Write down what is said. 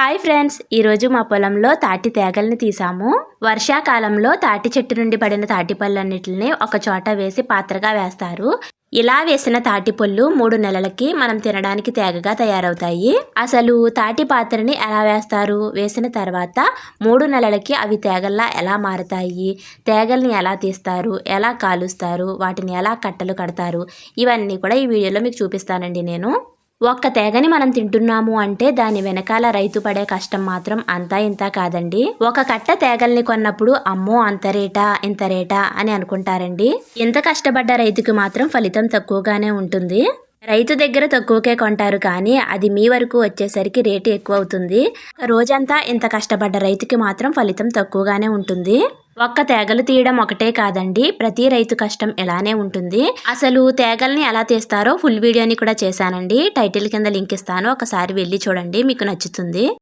Hi friends, ఈరోజు మా పొలంలో తాటి తేగల్ని తీసాము. వర్షాకాలంలో తాటి చెట్టు నుండి పడిన తాటి పళ్ళన్నిటిని ఒక చోట వేసి పాత్రగా వేస్తారు. ఇలా వేసిన తాటి పళ్ళు 3 నెలలకి మనం తినడానికి తేగగా తయారవుతాయి. అసలు తాటి పాత్రని ఎలా వేస్తారు, వేసిన తర్వాత 3 నెలలకి అవి తేగల్లా ఎలా మారతాయి, తేగల్ని ఎలా తీస్తారు, ఎలా కాలుస్తారు, వాటిని ఎలా కట్టలు కడతారు, ఇవన్నీ కూడా ఈ వీడియోలో మీకు చూపిస్తానండి. నేను ఒక్క తేగని మనం తింటున్నాము అంటే దాని వెనకాల రైతు పడే కష్టం మాత్రం అంతా ఇంత కాదండి. ఒక కట్ట తేగల్ని కొన్నప్పుడు అమ్మో అంత రేటా ఇంత రేటా అని అనుకుంటారండి. ఇంత కష్టపడ్డ రైతుకి మాత్రం ఫలితం తక్కువగానే ఉంటుంది. రైతు దగ్గర తక్కువకే కొంటారు, కానీ అది మీ వరకు వచ్చేసరికి రేటు ఎక్కువ అవుతుంది. రోజంతా ఇంత కష్టపడ్డ రైతుకి మాత్రం ఫలితం తక్కువగానే ఉంటుంది. ఒక్క తేగలు తీయడం ఒకటే కాదండి, ప్రతి రైతు కష్టం ఇలానే ఉంటుంది. అసలు తేగల్ని ఎలా తీస్తారో ఫుల్ వీడియోని కూడా చేశానండి. టైటిల్ కింద లింక్ ఇస్తాను, ఒకసారి వెళ్ళి చూడండి, మీకు నచ్చుతుంది.